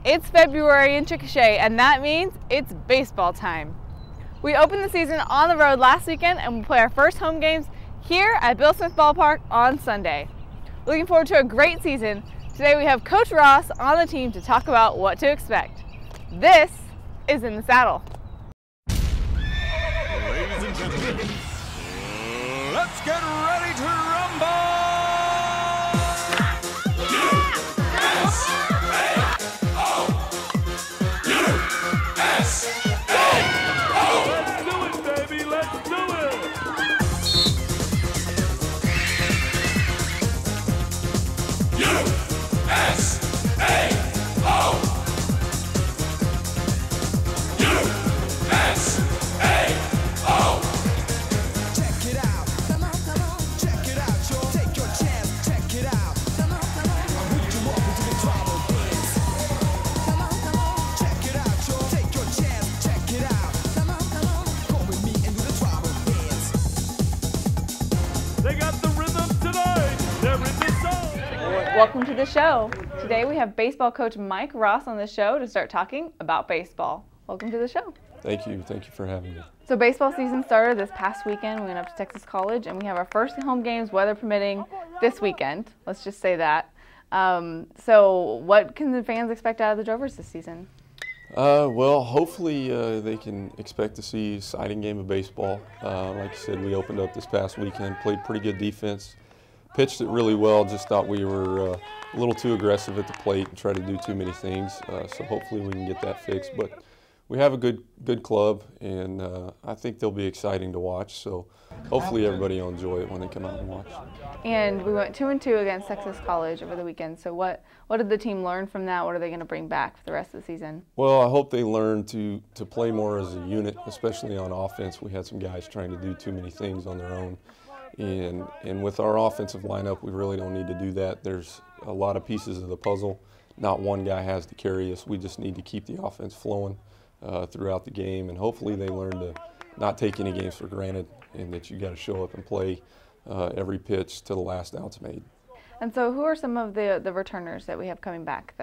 It's February in CHICKASHA, and that means it's baseball time. We opened the season on the road last weekend, and we play our first home games here at Bill Smith Ballpark on Sunday. Looking forward to a great season. Today we have Coach Ross on the team to talk about what to expect. This is In the Saddle. Ladies and gentlemen, let's get ready to rumble! Welcome to the show. Today we have baseball coach Mike Ross on the show to start talking about baseball. Welcome to the show. Thank you for having me. So baseball season started this past weekend. We went up to Texas College and we have our first home games, weather permitting, this weekend. Let's just say that. So what can the fans expect out of the Drovers this season? Well, hopefully they can expect to see a exciting game of baseball. Like you said, we opened up this past weekend, played pretty good defense. Pitched it really well, just thought we were a little too aggressive at the plate and tried to do too many things, so hopefully we can get that fixed. But we have a good club, and I think they'll be exciting to watch, so hopefully everybody will enjoy it when they come out and watch. And we went 2-2 against Texas College over the weekend, so what did the team learn from that? What are they going to bring back for the rest of the season? Well, I hope they learn to play more as a unit, especially on offense. We had some guys trying to do too many things on their own. And with our offensive lineup, we really don't need to do that. There's a lot of pieces of the puzzle. Not one guy has to carry us. We just need to keep the offense flowing throughout the game, and hopefully they learn to not take any games for granted and that you got to show up and play every pitch to the last out's made. And so who are some of the returners that we have coming back?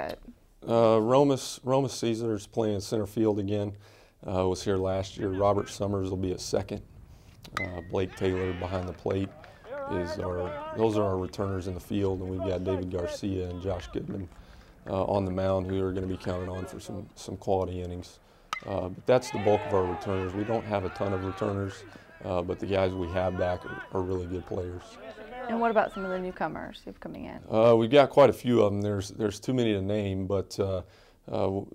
Romas Caesar's playing center field again. Was here last year. Robert Summers will be at second. Blake Taylor behind the plate those are our returners in the field, and we've got David Garcia and Josh Goodman on the mound who are going to be counted on for some quality innings. But that's the bulk of our returners. We don't have a ton of returners, but the guys we have back are really good players. And what about some of the newcomers who've coming in? We've got quite a few of them. There's too many to name, but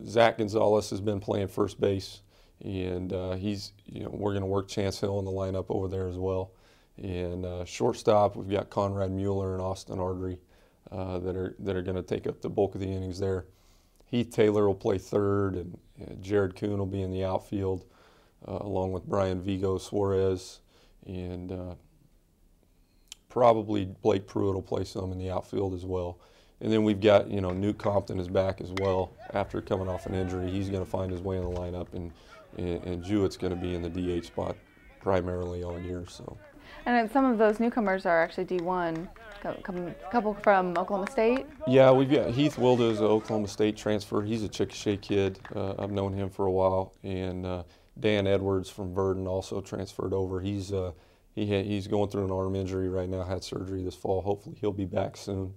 Zach Gonzalez has been playing first base. And we're going to work Chance Hill in the lineup over there as well. And shortstop, we've got Conrad Mueller and Austin Ardrey that are going to take up the bulk of the innings there. Heath Taylor will play third, and Jared Kuhn will be in the outfield, along with Brian Vigo Suarez, and probably Blake Pruitt will play some in the outfield as well. And then we've got, Newt Compton is back as well after coming off an injury. He's going to find his way in the lineup, and Jewett's going to be in the DH spot primarily all year. So. And then some of those newcomers are actually D1, a couple from Oklahoma State? Yeah, we've got Heath Wilda's an Oklahoma State transfer. He's a CHICKASHA kid. I've known him for a while. And Dan Edwards from Verdon also transferred over. He's going through an arm injury right now, had surgery this fall. Hopefully he'll be back soon.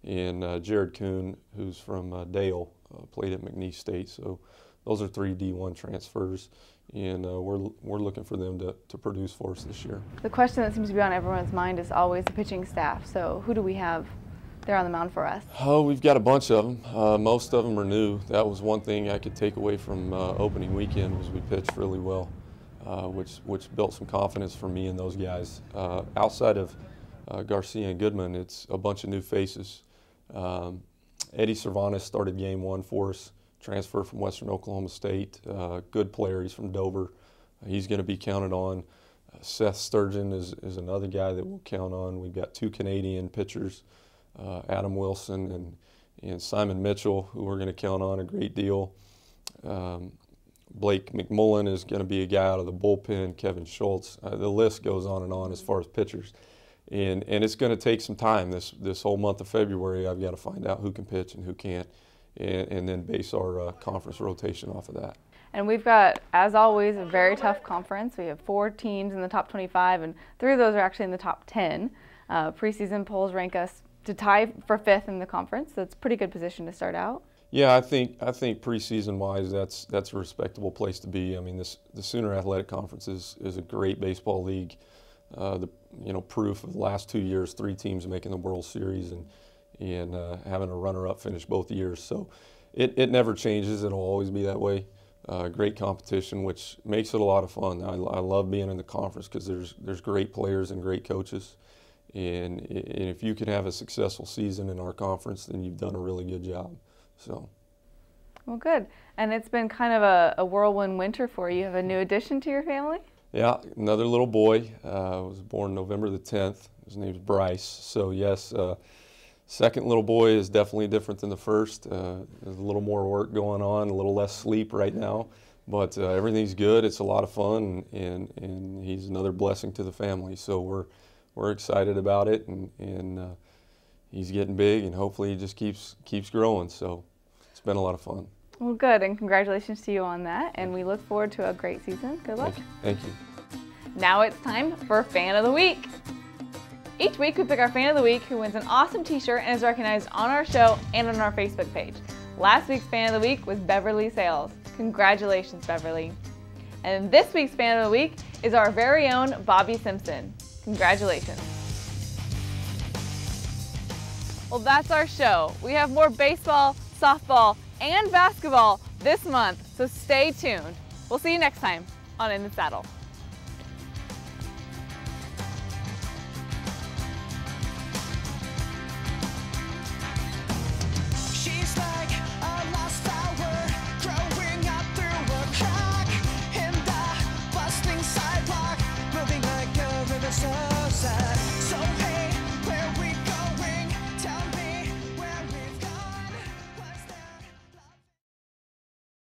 And Jared Kuhn, who's from Dale, played at McNeese State. So those are 3 D1 transfers, and we're looking for them to produce for us this year. The question that seems to be on everyone's mind is always the pitching staff. So who do we have there on the mound for us? Oh, we've got a bunch of them. Most of them are new. That was one thing I could take away from opening weekend was we pitched really well, which built some confidence for me and those guys. Outside of Garcia and Goodman, it's a bunch of new faces. Eddie Cervantes started game 1 for us. Transfer from Western Oklahoma State, good player. He's from Dover. He's going to be counted on. Seth Sturgeon is another guy that we'll count on. We've got 2 Canadian pitchers, Adam Wilson and Simon Mitchell, who we're going to count on a great deal. Blake McMullen is going to be a guy out of the bullpen, Kevin Schultz. The list goes on as far as pitchers. And it's going to take some time. This whole month of February, I've got to find out who can pitch and who can't. and then base our conference rotation off of that. And we've got, as always, a very tough conference. We have 4 teams in the top 25, and 3 of those are actually in the top 10. Preseason polls rank us to tie for 5th in the conference, so it's a pretty good position to start out. Yeah, I think preseason-wise, that's a respectable place to be. I mean, the Sooner Athletic Conference is a great baseball league. Proof of the last 2 years, 3 teams making the World Series and having a runner-up finish both years. So it never changes. It'll always be that way. Great competition, which makes it a lot of fun. I love being in the conference because there's great players and great coaches. And if you can have a successful season in our conference, then you've done a really good job. So. Well, good. And it's been kind of a whirlwind winter for you. You have a new addition to your family? Yeah, another little boy. Was born November the 10th. His name's Bryce. So yes, second little boy is definitely different than the first. There's a little more work going on, a little less sleep right now, but everything's good. It's a lot of fun, and he's another blessing to the family. So we're excited about it, and he's getting big, and hopefully he just keeps growing. So it's been a lot of fun. Well, good, and congratulations to you on that, and we look forward to a great season. Good luck. Thank you. Now it's time for Fan of the Week. Each week we pick our Fan of the Week who wins an awesome t-shirt and is recognized on our show and on our Facebook page. Last week's Fan of the Week was Beverly Sales. Congratulations, Beverly. And this week's Fan of the Week is our very own Bobby Simpson. Congratulations. Well, that's our show. We have more baseball, softball, and basketball this month, so stay tuned. We'll see you next time on In the Saddle.